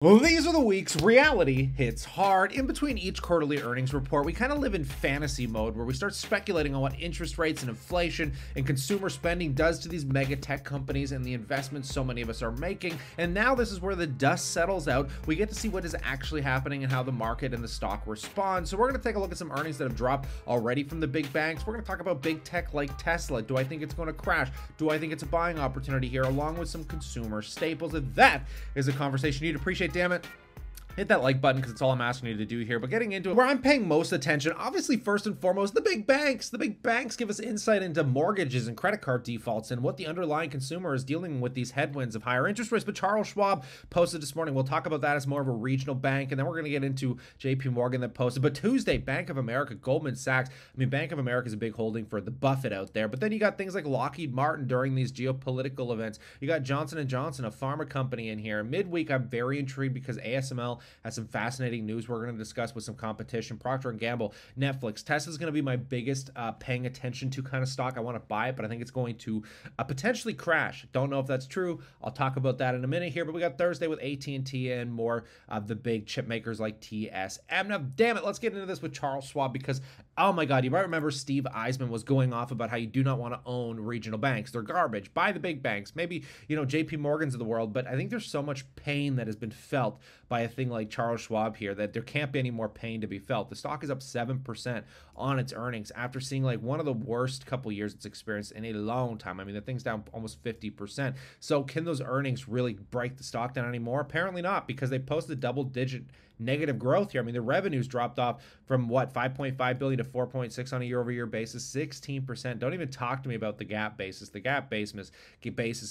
Well, these are the weeks reality hits hard. In between each quarterly earnings report, we kind of live in fantasy mode where we start speculating on what interest rates and inflation and consumer spending does to these mega tech companies and the investments so many of us are making. And now this is where the dust settles out. We get to see what is actually happening and how the market and the stock respond. So we're going to take a look at some earnings that have dropped already from the big banks. We're going to talk about big tech like Tesla. Do I think it's going to crash? Do I think it's a buying opportunity here, along with some consumer staples? And that is a conversation you'd appreciate. Damn it, hit that like button because it's all I'm asking you to do here. But getting into it, where I'm paying most attention, obviously first and foremost, the big banks. The big banks give us insight into mortgages and credit card defaults and what the underlying consumer is dealing with these headwinds of higher interest rates. But Charles Schwab posted this morning. We'll talk about that as more of a regional bank, and then we're going to get into JP Morgan that posted. But Tuesday, Bank of America, Goldman Sachs. I mean, Bank of America is a big holding for the Buffett out there. But then you got things like Lockheed Martin during these geopolitical events. You got Johnson & Johnson, a pharma company, in here. Midweek, I'm very intrigued because ASML has some fascinating news we're going to discuss with some competition. Procter & Gamble, Netflix. Tesla's going to be my biggest paying attention to kind of stock. I want to buy it, but I think it's going to potentially crash. Don't know if that's true. I'll talk about that in a minute here. But we got Thursday with AT&T and more of the big chip makers like TSM. Now, damn it, let's get into this with Charles Schwab because, oh my God, you might remember Steve Eisman was going off about how you do not want to own regional banks. They're garbage. Buy the big banks. Maybe, JP Morgan's of the world, but I think there's so much pain that has been felt by a thing like Charles Schwab here that there can't be any more pain to be felt. The stock is up 7% on its earnings after seeing like one of the worst couple years it's experienced in a long time. I mean, the thing's down almost 50%. So can those earnings really break the stock down anymore? Apparently not, because they posted double-digit negative growth here. I mean, the revenues dropped off from what, 5.5 billion to 4.6 on a year-over-year basis, 16%. Don't even talk to me about the gap basis. The gap basis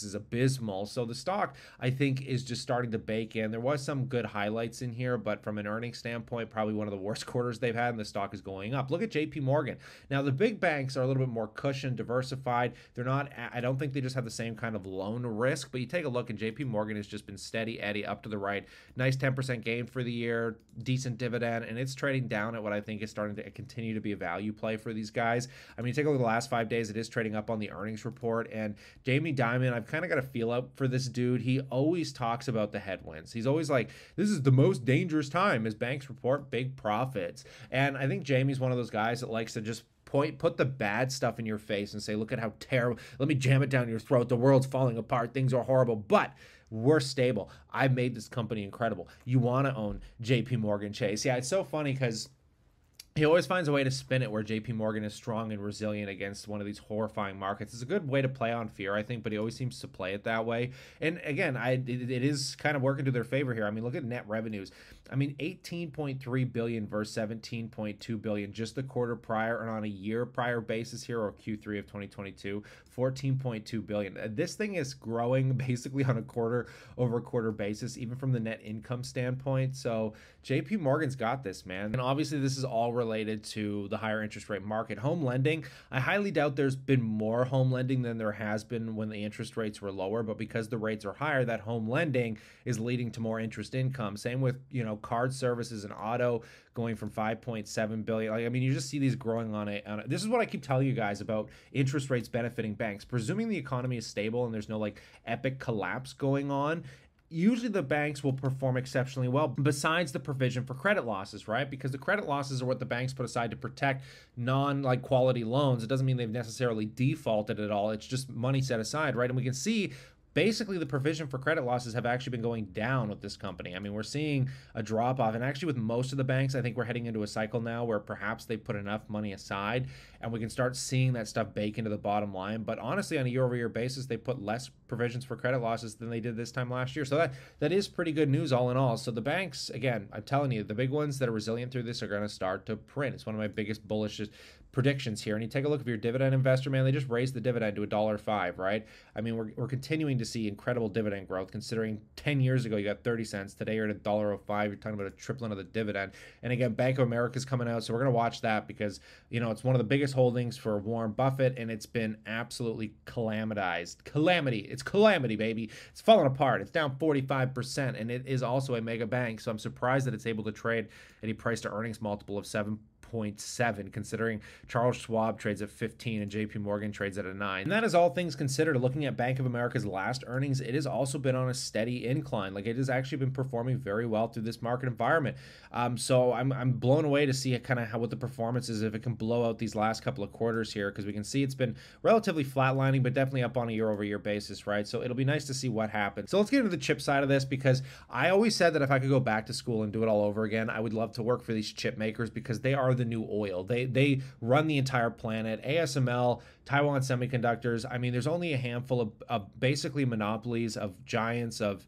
is abysmal. So the stock, I think, is just starting to bake in. There was some good highlights in here, but from an earnings standpoint, probably one of the worst quarters they've had, and the stock is going up. Look at JP Morgan. Now, the big banks are a little bit more cushioned, diversified. They're not, I don't think they just have the same kind of loan risk, but you take a look, and JP Morgan has just been steady Eddie up to the right. Nice 10% gain for the year. Decent dividend, and it's trading down at what I think is starting to continue to be a value play for these guys. I mean, you take a look at the last 5 days, it is trading up on the earnings report, and Jamie Dimon, I've kind of got a feel out for this dude. He always talks about the headwinds. He's always like, this is the most dangerous time as banks report big profits. And I think Jamie's one of those guys that likes to just put the bad stuff in your face and say, look at how terrible, let me jam it down your throat. The world's falling apart. Things are horrible, but we're stable. I've made this company incredible. You want to own JP Morgan Chase. Yeah, it's so funny because he always finds a way to spin it where JP Morgan is strong and resilient against one of these horrifying markets. It's a good way to play on fear, I think, but he always seems to play it that way. And again, it is kind of working to their favor here. I mean, look at net revenues. I mean, 18.3 billion versus 17.2 billion just the quarter prior, and on a year prior basis here, or Q3 of 2022, 14.2 billion. This thing is growing basically on a quarter-over-quarter basis, even from the net income standpoint. So JP Morgan's got this, man. And obviously, this is all related to the higher interest rate market. Home lending, I highly doubt there's been more home lending than there has been when the interest rates were lower, but because the rates are higher, that home lending is leading to more interest income. Same with, card services and auto going from 5.7 billion. Like, I mean, you just see these growing on a, this is what I keep telling you guys about interest rates benefiting banks. Presuming the economy is stable and there's no like epic collapse going on, usually the banks will perform exceptionally well besides the provision for credit losses, right? Because the credit losses are what the banks put aside to protect quality loans. It doesn't mean they've necessarily defaulted at all. It's just money set aside, right? And we can see basically the provision for credit losses have actually been going down with this company. I mean, we're seeing a drop off, and actually with most of the banks, I think we're heading into a cycle now where perhaps they put enough money aside and we can start seeing that stuff bake into the bottom line. But honestly, on a year-over-year basis, they put less provisions for credit losses than they did this time last year. So that is pretty good news all in all. So the banks, again, I'm telling you, the big ones that are resilient through this are going to start to print. It's one of my biggest bullish predictions here. And you take a look, if you're a dividend investor, man, they just raised the dividend to $1.05, right? I mean, we're continuing to see incredible dividend growth, considering 10 years ago you got 30 cents. Today you're at $1.05. You're talking about a tripling of the dividend. And again, Bank of America is coming out, so we're going to watch that because, it's one of the biggest holdings for Warren Buffett, and it's been absolutely calamitized. It's calamity, baby. It's falling apart. It's down 45%, and it is also a mega bank, so I'm surprised that it's able to trade at a price to earnings multiple of 7 9.7, considering Charles Schwab trades at 15 and JP Morgan trades at a 9. And that is all things considered. Looking at Bank of America's last earnings, it has also been on a steady incline. Like, it has actually been performing very well through this market environment. So I'm blown away to see kind of what the performance is, if it can blow out these last couple of quarters here, because we can see it's been relatively flatlining, but definitely up on a year-over-year basis, right? So it'll be nice to see what happens. So let's get into the chip side of this, because I always said that if I could go back to school and do it all over again, I would love to work for these chip makers, because they are the new oil. They run the entire planet. ASML, Taiwan Semiconductors. I mean, there's only a handful of basically monopolies, of giants, of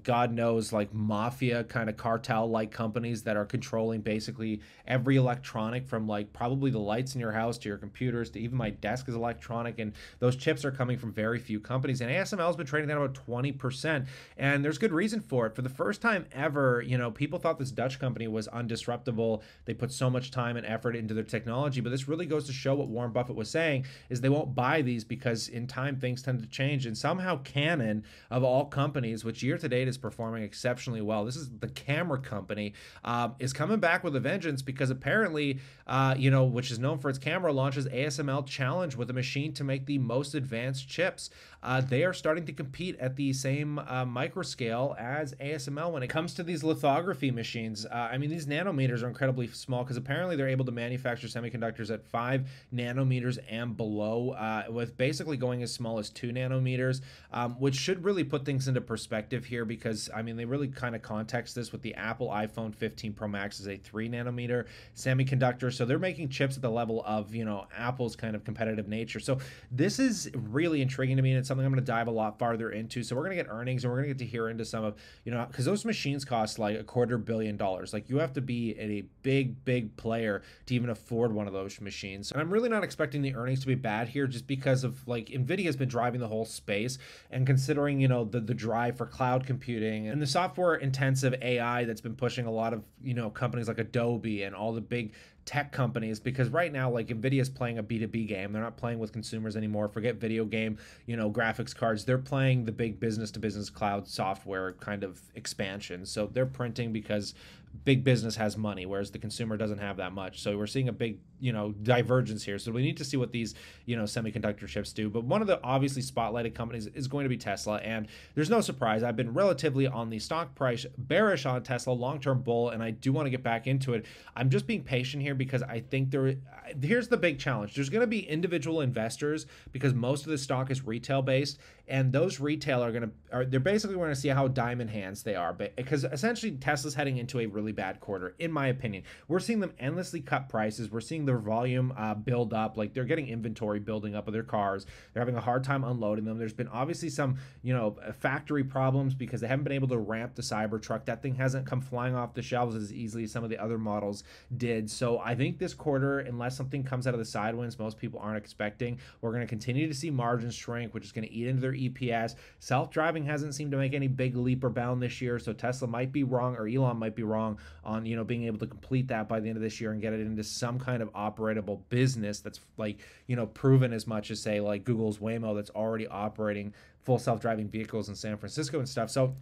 God knows, like mafia kind of cartel like companies that are controlling basically every electronic, from like probably the lights in your house to your computers to even my desk is electronic, and those chips are coming from very few companies. And ASML has been trading down about 20%, and there's good reason for it. For the first time ever, you know, people thought this Dutch company was undisruptable. They put so much time and effort into their technology, but this really goes to show what Warren Buffett was saying, is they won't buy these because in time things tend to change. And somehow Canon, of all companies, which year to date is performing exceptionally well, this is the camera company, is coming back with a vengeance, because apparently, you know, which is known for its camera, launches ASML Challenge with a machine to make the most advanced chips. They are starting to compete at the same micro scale as ASML when it comes to these lithography machines. I mean, these nanometers are incredibly small, because apparently they're able to manufacture semiconductors at 5 nanometers and below, with basically going as small as 2 nanometers, which should really put things into perspective here, because I mean, they really kind of context this with the Apple iPhone 15 Pro Max is a 3 nanometer semiconductor. So they're making chips at the level of, you know, Apple's kind of competitive nature. So this is really intriguing to me, and it's something I'm going to dive a lot farther into. So we're going to get earnings, and we're going to get to hear into some of, you know, because those machines cost like $250 million. Like, you have to be a big player to even afford one of those machines. And I'm really not expecting the earnings to be bad here, just because of, like, Nvidia has been driving the whole space, and considering, you know, the drive for cloud computing and the software intensive AI that's been pushing a lot of, you know, companies like Adobe and all the big tech companies, because right now, like, Nvidia is playing a B2B game. They're not playing with consumers anymore. Forget video game, you know, graphics cards. They're playing the big business to business cloud software kind of expansion. So they're printing because big business has money, whereas the consumer doesn't have that much. So we're seeing a big, you know, divergence here. So we need to see what these, you know, semiconductor chips do. But one of the obviously spotlighted companies is going to be Tesla. And there's no surprise, I've been relatively on the stock price bearish on Tesla, long-term bull, and I do want to get back into it. I'm just being patient here, because I think here's the big challenge. There's going to be individual investors, because most of the stock is retail based, and those retail they're basically going to see how diamond hands they are, because essentially Tesla's heading into a really bad quarter, in my opinion. We're seeing them endlessly cut prices. We're seeing their volume build up. Like, they're getting inventory building up of their cars. They're having a hard time unloading them. There's been obviously some, you know, factory problems, because they haven't been able to ramp the Cybertruck. That thing hasn't come flying off the shelves as easily as some of the other models did. So I think this quarter, unless something comes out of the side winds most people aren't expecting, we're going to continue to see margins shrink, which is going to eat into their EPS. Self-driving hasn't seemed to make any big leap or bound this year, so Tesla might be wrong, or Elon might be wrong on, you know, being able to complete that by the end of this year and get it into some kind of operatable business that's, like, you know, proven as much as, say, like Google's Waymo, that's already operating full self-driving vehicles in San Francisco and stuff. So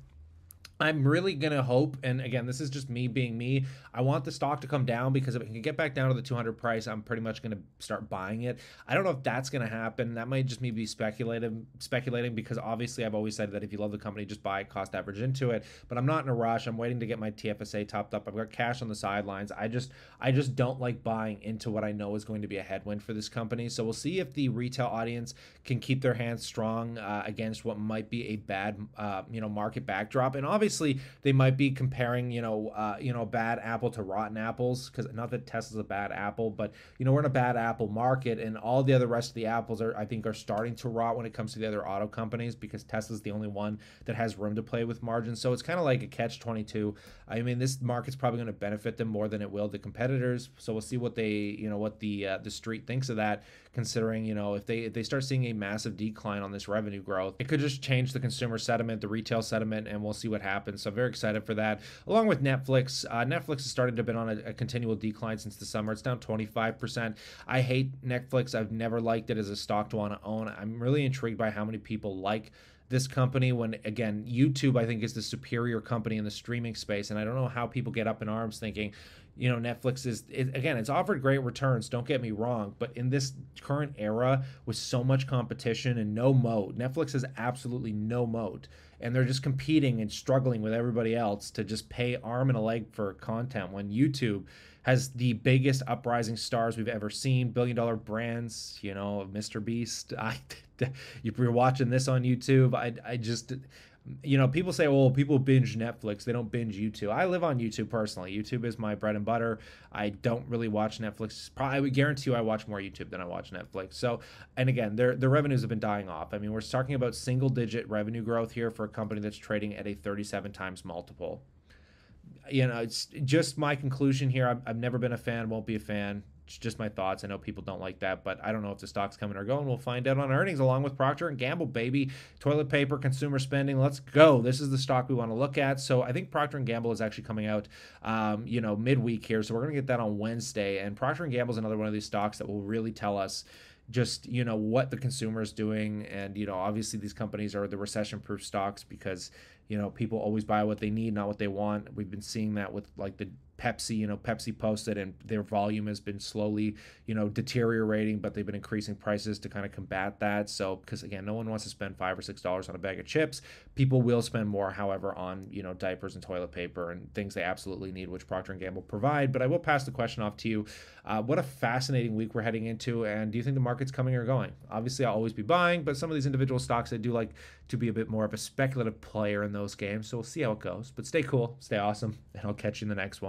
I'm really going to hope, and again, this is just me being me, I want the stock to come down, because if it can get back down to the 200 price, I'm pretty much going to start buying it. I don't know if that's going to happen. That might just me be speculating, because obviously I've always said that if you love the company, just buy it, cost average into it. But I'm not in a rush. I'm waiting to get my TFSA topped up. I've got cash on the sidelines. I just don't like buying into what I know is going to be a headwind for this company. So we'll see if the retail audience can keep their hands strong against what might be a bad, you know, market backdrop. And obviously, they might be comparing, you know, a bad apple to rotten apples, because not that Tesla's a bad apple, but, you know, we're in a bad apple market, and all the other rest of the apples I think are starting to rot when it comes to the other auto companies, because Tesla's the only one that has room to play with margins. So it's kind of like a catch-22. I mean, this market's probably going to benefit them more than it will the competitors. So we'll see what what the street thinks of that, considering, you know, if they start seeing a massive decline on this revenue growth, it could just change the consumer sentiment, the retail sentiment, and we'll see what happens. So I'm very excited for that. Along with Netflix, Netflix has started to been on a continual decline since the summer. It's down 25%. I hate Netflix. I've never liked it as a stock to want to own. I'm really intrigued by how many people like this company when, again, YouTube, I think, is the superior company in the streaming space. And I don't know how people get up in arms thinking, Netflix again, it's offered great returns, don't get me wrong, but in this current era with so much competition and no moat, Netflix has absolutely no moat, and they're just competing and struggling with everybody else to just pay arm and a leg for content, when YouTube has the biggest uprising stars we've ever seen, billion-dollar brands, Mr. Beast. If you're watching this on YouTube, I just, people say, well, people binge Netflix, they don't binge YouTube. I live on YouTube personally. YouTube is my bread and butter. I don't really watch Netflix. I would guarantee you I watch more YouTube than I watch Netflix. So, and again, their revenues have been dying off. I mean, we're talking about single-digit revenue growth here for a company that's trading at a 37 times multiple. It's just my conclusion here. I've never been a fan, won't be a fan. It's just my thoughts. I know people don't like that, but I don't know if the stock's coming or going. We'll find out on earnings, along with Procter & Gamble, baby. Toilet paper, consumer spending. Let's go. This is the stock we want to look at. So I think Procter & Gamble is actually coming out, midweek here. So we're going to get that on Wednesday. And Procter & Gamble is another one of these stocks that will really tell us just, what the consumer is doing. And, obviously these companies are the recession-proof stocks because, people always buy what they need, not what they want. We've been seeing that with like the Pepsi, Pepsi posted, and their volume has been slowly, deteriorating, but they've been increasing prices to kind of combat that. So, because again, no one wants to spend $5 or $6 on a bag of chips. People will spend more, however, on, diapers and toilet paper and things they absolutely need, which Procter & Gamble provide. But I will pass the question off to you. What a fascinating week we're heading into. And do you think the market's coming or going? Obviously, I'll always be buying, but some of these individual stocks, I do like to be a bit more of a speculative player in those games. So we'll see how it goes. But stay cool, stay awesome, and I'll catch you in the next one.